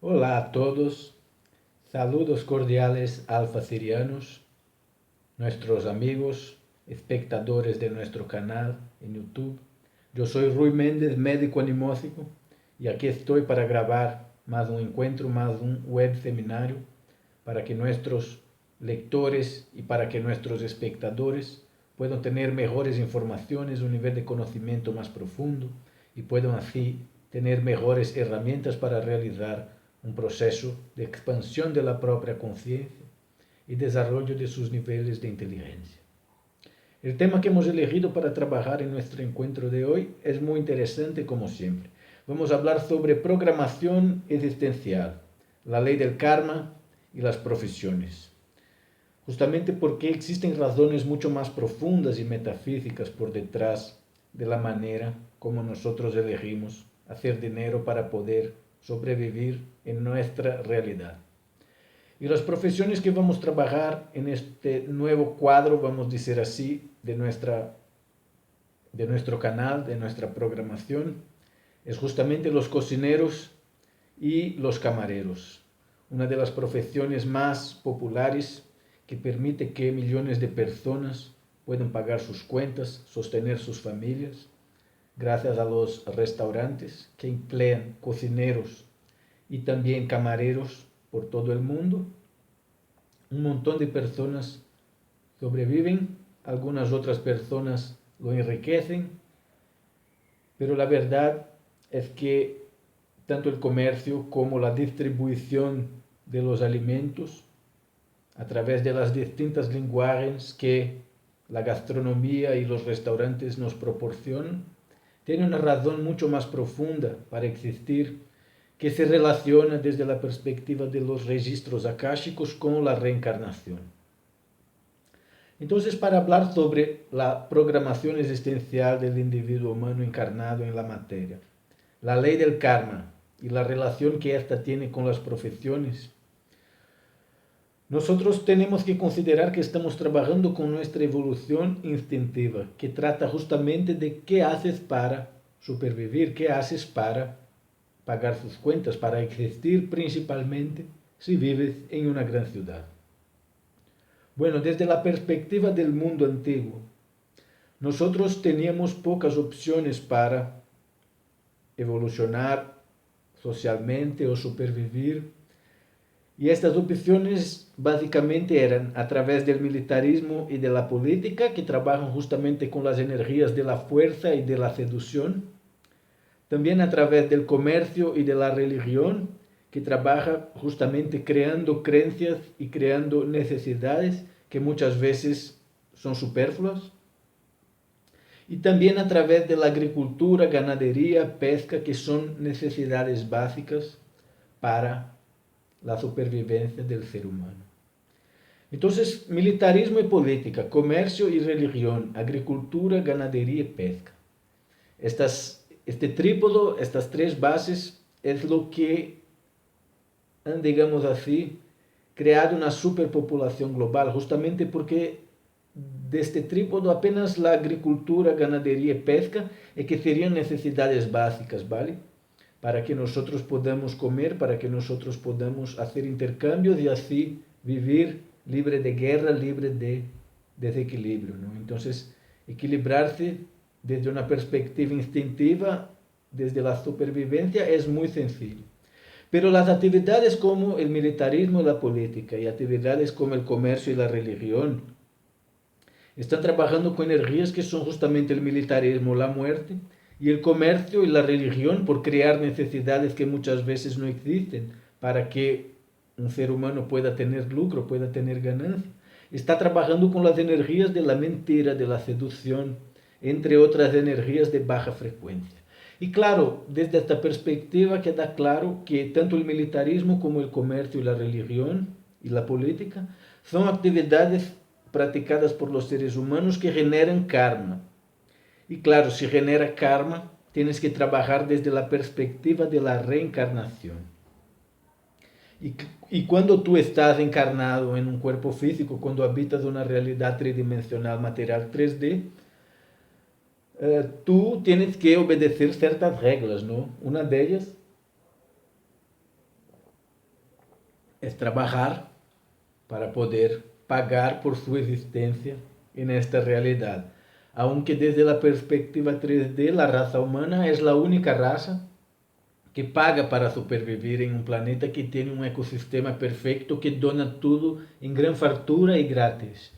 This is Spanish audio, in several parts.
Hola a todos, saludos cordiales alfa-sirianos, nuestros amigos, espectadores de nuestro canal en YouTube. Yo soy Rui Méndez, médico animósico, y aquí estoy para grabar más un encuentro, más un web seminario, para que nuestros lectores y para que nuestros espectadores puedan tener mejores informaciones, un nivel de conocimiento más profundo y puedan así tener mejores herramientas para realizar un proceso de expansión de la propia conciencia y desarrollo de sus niveles de inteligencia. El tema que hemos elegido para trabajar en nuestro encuentro de hoy es muy interesante como siempre. Vamos a hablar sobre programación existencial, la ley del karma y las profesiones. Justamente porque existen razones mucho más profundas y metafísicas por detrás de la manera como nosotros elegimos hacer dinero para poder sobrevivir en nuestra realidad. Y las profesiones que vamos a trabajar en este nuevo cuadro, vamos a decir así, de nuestro canal, de nuestra programación, es justamente los cocineros y los camareros, una de las profesiones más populares que permite que millones de personas puedan pagar sus cuentas, sostener sus familias, gracias a los restaurantes que emplean cocineros y también camareros por todo el mundo. Un montón de personas sobreviven, algunas otras personas lo enriquecen, pero la verdad es que tanto el comercio como la distribución de los alimentos a través de las distintas lenguajes que la gastronomía y los restaurantes nos proporcionan, tiene una razón mucho más profunda para existir que se relaciona desde la perspectiva de los registros akáshicos con la reencarnación. Entonces, para hablar sobre la programación existencial del individuo humano encarnado en la materia, la ley del karma y la relación que ésta tiene con las profesiones, nosotros tenemos que considerar que estamos trabajando con nuestra evolución instintiva, que trata justamente de qué haces para supervivir, qué haces para pagar sus cuentas, para existir principalmente si vives en una gran ciudad. Bueno, desde la perspectiva del mundo antiguo, nosotros teníamos pocas opciones para evolucionar socialmente o supervivir. Y estas opciones básicamente eran a través del militarismo y de la política, que trabajan justamente con las energías de la fuerza y de la seducción. También a través del comercio y de la religión, que trabaja justamente creando creencias y creando necesidades que muchas veces son superfluas. Y también a través de la agricultura, ganadería, pesca, que son necesidades básicas para la supervivencia del ser humano. Entonces, militarismo y política, comercio y religión, agricultura, ganadería y pesca. Este trípodo, estas tres bases, es lo que han, digamos así, creado una superpopulación global, justamente porque de este trípodo apenas la agricultura, ganadería y pesca es que serían necesidades básicas, ¿vale? Para que nosotros podamos comer, para que nosotros podamos hacer intercambios y así vivir libre de guerra, libre de desequilibrio, ¿no? Entonces, equilibrarse desde una perspectiva instintiva, desde la supervivencia, es muy sencillo. Pero las actividades como el militarismo y la política y actividades como el comercio y la religión están trabajando con energías que son justamente el militarismo, la muerte, y el comercio y la religión por crear necesidades que muchas veces no existen para que un ser humano pueda tener lucro, pueda tener ganancia. Está trabajando con las energías de la mentira, de la seducción, entre otras energías de baja frecuencia. Y claro, desde esta perspectiva queda claro que tanto el militarismo como el comercio y la religión y la política son actividades praticadas por los seres humanos que generan karma. Y claro, si genera karma, tienes que trabajar desde la perspectiva de la reencarnación. Y cuando tú estás encarnado en un cuerpo físico, cuando habitas una realidad tridimensional material 3D, tú tienes que obedecer ciertas reglas, ¿no? Una de ellas es trabajar para poder pagar por su existencia en esta realidad. Aunque desde la perspectiva 3D la raza humana es la única raza que paga para supervivir en un planeta que tiene un ecosistema perfecto que dona todo en gran fartura y gratis.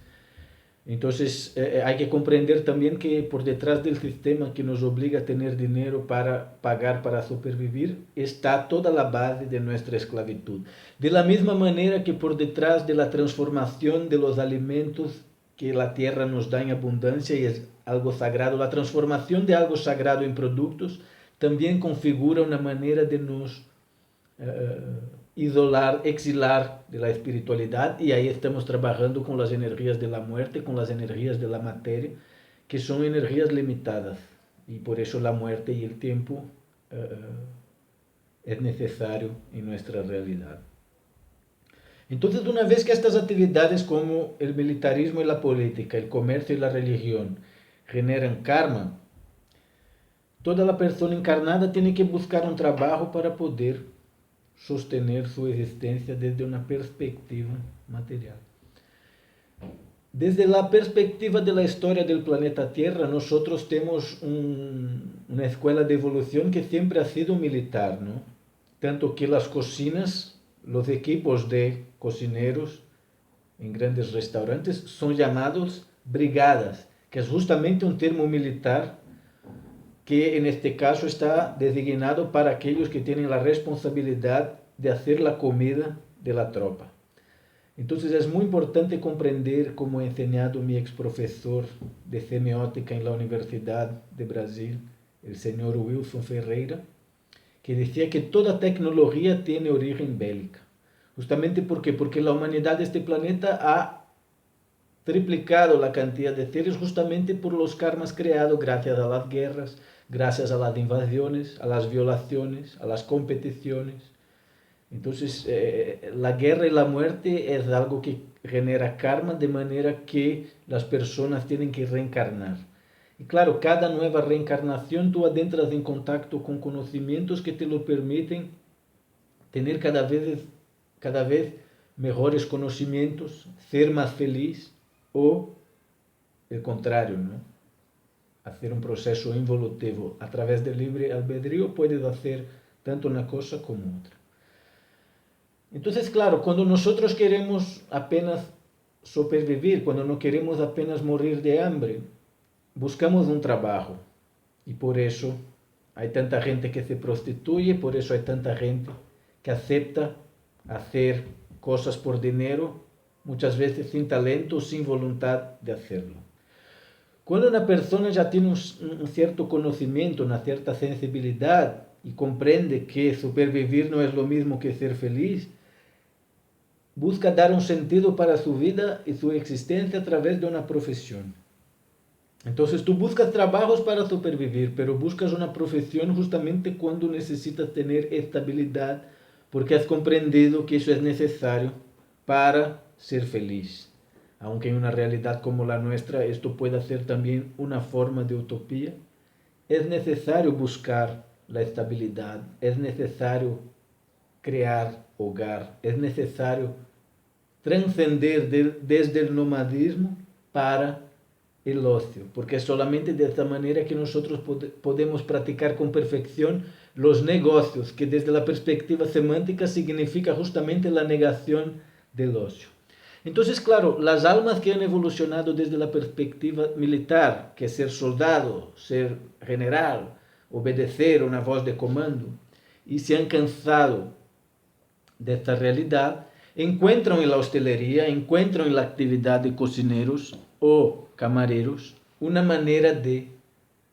Entonces hay que comprender también que por detrás del sistema que nos obliga a tener dinero para pagar para supervivir está toda la base de nuestra esclavitud. De la misma manera que por detrás de la transformación de los alimentos que la tierra nos da en abundancia y es algo sagrado, la transformación de algo sagrado en productos también configura una manera de nos isolar, exilar de la espiritualidad, y ahí estamos trabajando con las energías de la muerte, con las energías de la materia, que son energías limitadas, y por eso la muerte y el tiempo es necesario en nuestra realidad. Entonces, una vez que estas actividades como el militarismo y la política, el comercio y la religión generan karma, toda la persona encarnada tiene que buscar un trabajo para poder sostener su existencia desde una perspectiva material. Desde la perspectiva de la historia del planeta Tierra, nosotros tenemos una escuela de evolución que siempre ha sido militar, ¿no? Tanto que las cocinas, los equipos de cocineros en grandes restaurantes son llamados brigadas, que es justamente un termo militar que en este caso está designado para aquellos que tienen la responsabilidad de hacer la comida de la tropa. Entonces es muy importante comprender, como ha enseñado mi ex profesor de semiótica en la Universidad de Brasil, el señor Wilson Ferreira, que decía que toda tecnología tiene origen bélica. Justamente porque la humanidad de este planeta ha triplicado la cantidad de seres justamente por los karmas creados gracias a las guerras, gracias a las invasiones, a las violaciones, a las competiciones. Entonces, la guerra y la muerte es algo que genera karma, de manera que las personas tienen que reencarnar. Y claro, cada nueva reencarnación tú adentras en contacto con conocimientos que te lo permiten tener cada vez mejores conocimientos, ser más feliz, o el contrario, ¿no? Hacer un proceso involutivo. A través del libre albedrío puedes hacer tanto una cosa como otra. Entonces, claro, cuando nosotros queremos apenas sobrevivir, cuando no queremos apenas morir de hambre, buscamos un trabajo. Y por eso hay tanta gente que se prostituye, por eso hay tanta gente que acepta hacer cosas por dinero, muchas veces sin talento, sin voluntad de hacerlo. Cuando una persona ya tiene un cierto conocimiento, una cierta sensibilidad y comprende que supervivir no es lo mismo que ser feliz, busca dar un sentido para su vida y su existencia a través de una profesión. Entonces tú buscas trabajos para supervivir, pero buscas una profesión justamente cuando necesitas tener estabilidad, porque has comprendido que eso es necesario para ser feliz. Aunque en una realidad como la nuestra esto pueda ser también una forma de utopía, es necesario buscar la estabilidad, es necesario crear hogar, es necesario trascender desde el nomadismo para el ocio, porque es solamente de esta manera que nosotros podemos practicar con perfección los negocios, que desde la perspectiva semántica significa justamente la negación del ocio. Entonces, claro, las almas que han evolucionado desde la perspectiva militar, que es ser soldado, ser general, obedecer una voz de comando, y se han cansado de esta realidad, encuentran en la hostelería, encuentran en la actividad de cocineros o camareros una manera de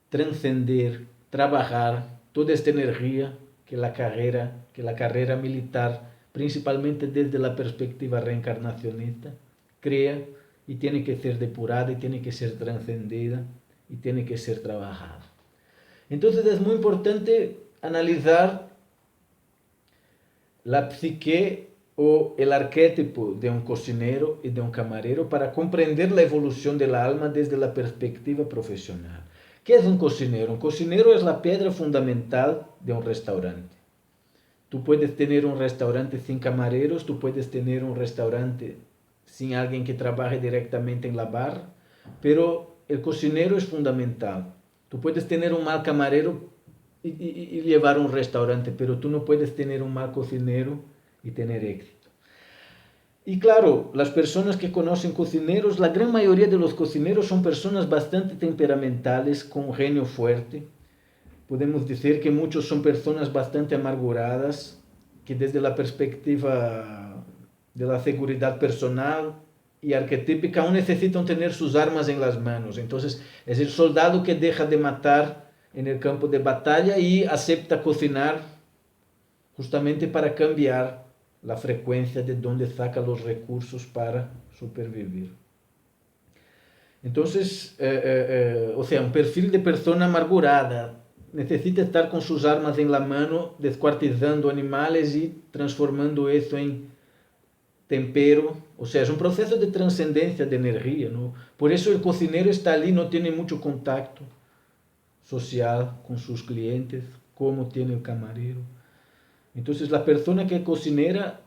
trascender, trabajar toda esta energía que la carrera militar, principalmente desde la perspectiva reencarnacionista, crea y tiene que ser depurada y tiene que ser trascendida y tiene que ser trabajada. Entonces es muy importante analizar la psique o el arquetipo de un cocinero y de un camarero para comprender la evolución del alma desde la perspectiva profesional. ¿Qué es un cocinero? Un cocinero es la piedra fundamental de un restaurante. Tú puedes tener un restaurante sin camareros, tú puedes tener un restaurante sin alguien que trabaje directamente en la barra, pero el cocinero es fundamental. Tú puedes tener un mal camarero y llevar un restaurante, pero tú no puedes tener un mal cocinero y tener éxito. Y claro, las personas que conocen cocineros, la gran mayoría de los cocineros son personas bastante temperamentales, con un genio fuerte. Podemos decir que muchos son personas bastante amarguradas, que desde la perspectiva de la seguridad personal y arquetípica aún necesitan tener sus armas en las manos. Entonces es el soldado que deja de matar en el campo de batalla y acepta cocinar justamente para cambiar la frecuencia de donde saca los recursos para supervivir. Entonces, o sea, un perfil de persona amargurada necesita estar con sus armas en la mano, descuartizando animales y transformando eso en tempero. O sea, es un proceso de trascendencia de energía, ¿no? Por eso el cocinero está allí, no tiene mucho contacto social con sus clientes, como tiene el camarero. Entonces, la persona que es cocinera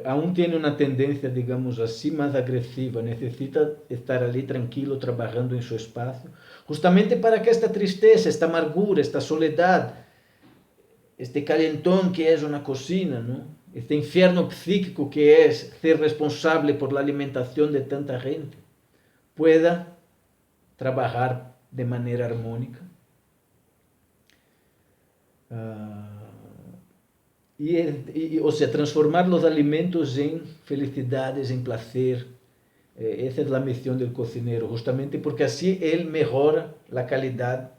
aún tiene una tendencia, digamos así, más agresiva. Necesita estar allí tranquilo, trabajando en su espacio, justamente para que esta tristeza, esta amargura, esta soledad, este calentón que es una cocina, ¿no? Este infierno psíquico que es ser responsable por la alimentación de tanta gente, pueda trabajar de manera armónica. O sea, transformar los alimentos en felicidades, en placer. Esa es la misión del cocinero, justamente porque así él mejora la calidad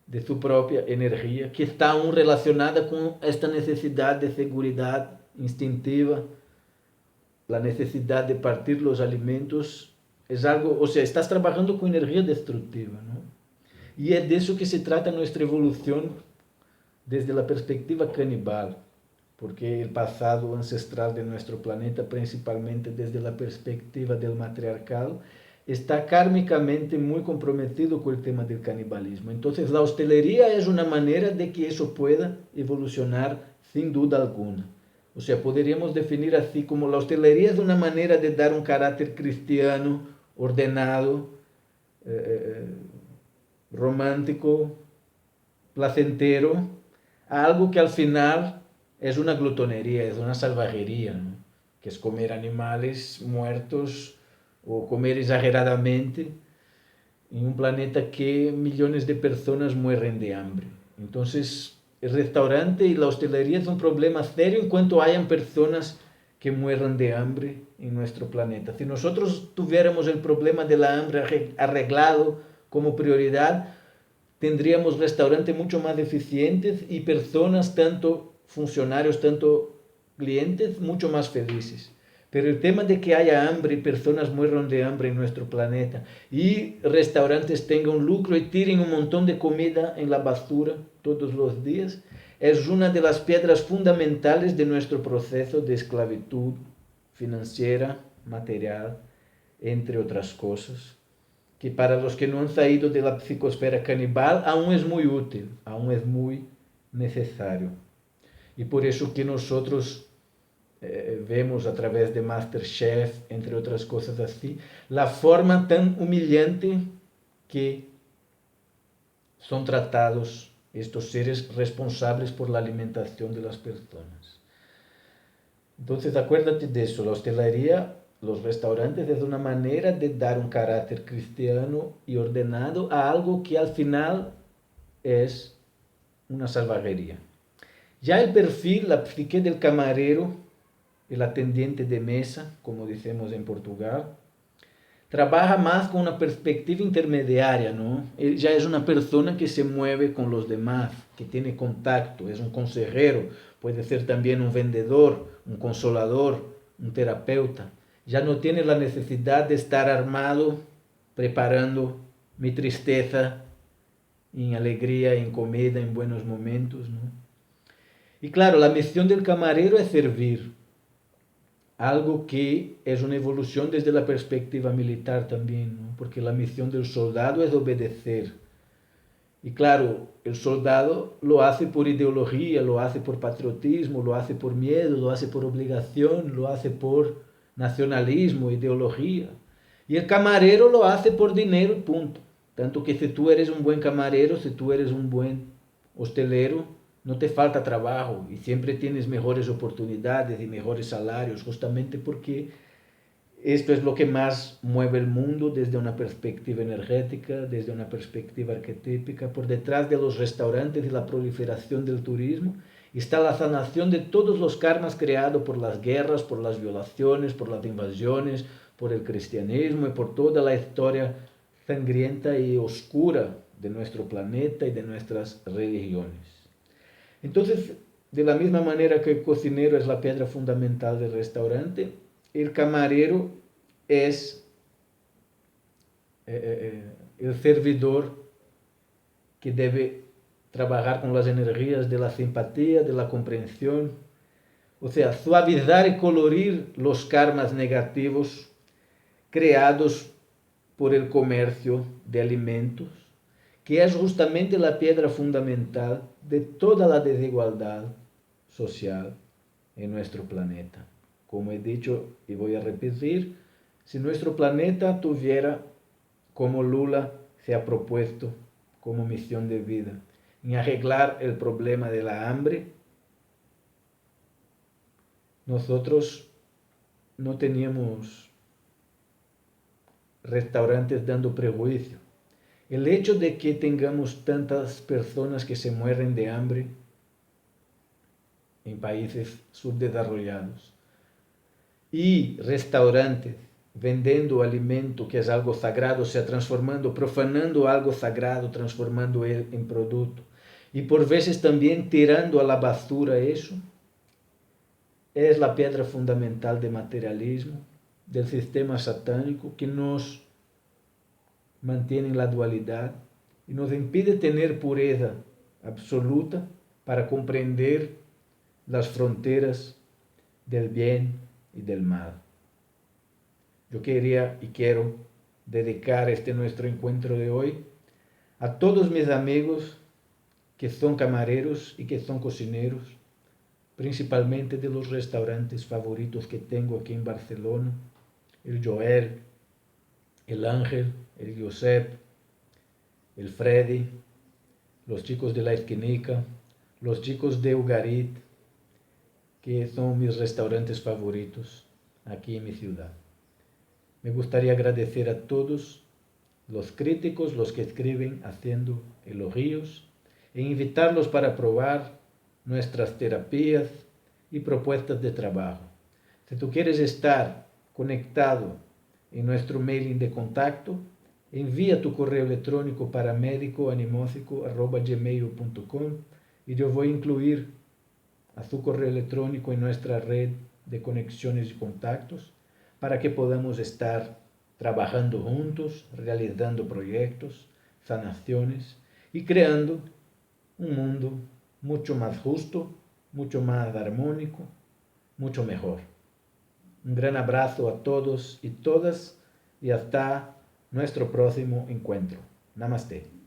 de su propia energía, que está aún relacionada con esta necesidad de seguridad instintiva, la necesidad de partir los alimentos. Es algo, o sea, estás trabajando con energía destructiva, ¿no? Y es de eso que se trata nuestra evolución desde la perspectiva canibal, porque el pasado ancestral de nuestro planeta, principalmente desde la perspectiva del matriarcado, está kármicamente muy comprometido con el tema del canibalismo. Entonces, la hostelería es una manera de que eso pueda evolucionar sin duda alguna. O sea, podríamos definir así como la hostelería es una manera de dar un carácter cristiano, ordenado, romántico, placentero, a algo que al final es una glutonería, es una salvajería, ¿no? Que es comer animales muertos o comer exageradamente en un planeta que millones de personas mueren de hambre. Entonces, el restaurante y la hostelería es un problema serio en cuanto hayan personas que mueran de hambre en nuestro planeta. Si nosotros tuviéramos el problema de la hambre arreglado como prioridad, tendríamos restaurantes mucho más eficientes y personas, tanto funcionarios, tanto clientes, mucho más felices. Pero el tema de que haya hambre y personas mueran de hambre en nuestro planeta y restaurantes tengan lucro y tiren un montón de comida en la basura todos los días, es una de las piedras fundamentales de nuestro proceso de esclavitud financiera, material, entre otras cosas, que para los que no han salido de la psicosfera canibal aún es muy útil, aún es muy necesario. Y por eso que nosotros vemos a través de MasterChef, entre otras cosas así, la forma tan humillante que son tratados estos seres responsables por la alimentación de las personas. Entonces acuérdate de eso, la hostelería, los restaurantes es una manera de dar un carácter cristiano y ordenado a algo que al final es una salvajería. Ya el perfil, la psique del camarero, el atendiente de mesa, como decimos en Portugal, trabaja más con una perspectiva intermediaria, ¿no? Él ya es una persona que se mueve con los demás, que tiene contacto, es un consejero, puede ser también un vendedor, un consolador, un terapeuta. Ya no tiene la necesidad de estar armado preparando mi tristeza en alegría, en comida, en buenos momentos, ¿no? Y claro, la misión del camarero es servir, algo que es una evolución desde la perspectiva militar también, ¿no? Porque la misión del soldado es obedecer. Y claro, el soldado lo hace por ideología, lo hace por patriotismo, lo hace por miedo, lo hace por obligación, lo hace por nacionalismo, ideología. Y el camarero lo hace por dinero y punto. Tanto que si tú eres un buen camarero, si tú eres un buen hostelero, no te falta trabajo y siempre tienes mejores oportunidades y mejores salarios, justamente porque esto es lo que más mueve el mundo desde una perspectiva energética, desde una perspectiva arquetípica. Por detrás de los restaurantes y la proliferación del turismo está la sanación de todos los karmas creados por las guerras, por las violaciones, por las invasiones, por el cristianismo y por toda la historia sangrienta y oscura de nuestro planeta y de nuestras religiones. Entonces, de la misma manera que el cocinero es la piedra fundamental del restaurante, el camarero es el servidor que debe trabajar con las energías de la simpatía, de la comprensión, o sea, suavizar y colorir los karmas negativos creados por el comercio de alimentos, que es justamente la piedra fundamental de toda la desigualdad social en nuestro planeta. Como he dicho y voy a repetir, si nuestro planeta tuviera, como Lula se ha propuesto como misión de vida, en arreglar el problema de la hambre, nosotros no teníamos restaurantes dando prejuicio. El hecho de que tengamos tantas personas que se mueren de hambre en países subdesarrollados y restaurantes vendendo alimento que es algo sagrado, o sea, transformando, profanando algo sagrado, transformando él en producto. Y por veces también tirando a la basura eso, es la piedra fundamental del materialismo, del sistema satánico que nos mantiene en la dualidad y nos impide tener pureza absoluta para comprender las fronteras del bien y del mal. Yo quería y quiero dedicar este nuestro encuentro de hoy a todos mis amigos que son camareros y que son cocineros, principalmente de los restaurantes favoritos que tengo aquí en Barcelona, el Joel, el Ángel, el Josep, el Freddy, los chicos de la Esquinica, los chicos de Ugarit, que son mis restaurantes favoritos aquí en mi ciudad. Me gustaría agradecer a todos los críticos, los que escriben haciendo elogios, e invitarlos para probar nuestras terapias y propuestas de trabajo. Si tú quieres estar conectado en nuestro mailing de contacto, envía tu correo electrónico para medicoanimosico@gmail.com y yo voy a incluir a su correo electrónico en nuestra red de conexiones y contactos para que podamos estar trabajando juntos, realizando proyectos, sanaciones y creando un mundo mucho más justo, mucho más armónico, mucho mejor. Un gran abrazo a todos y todas y hasta nuestro próximo encuentro. Namaste.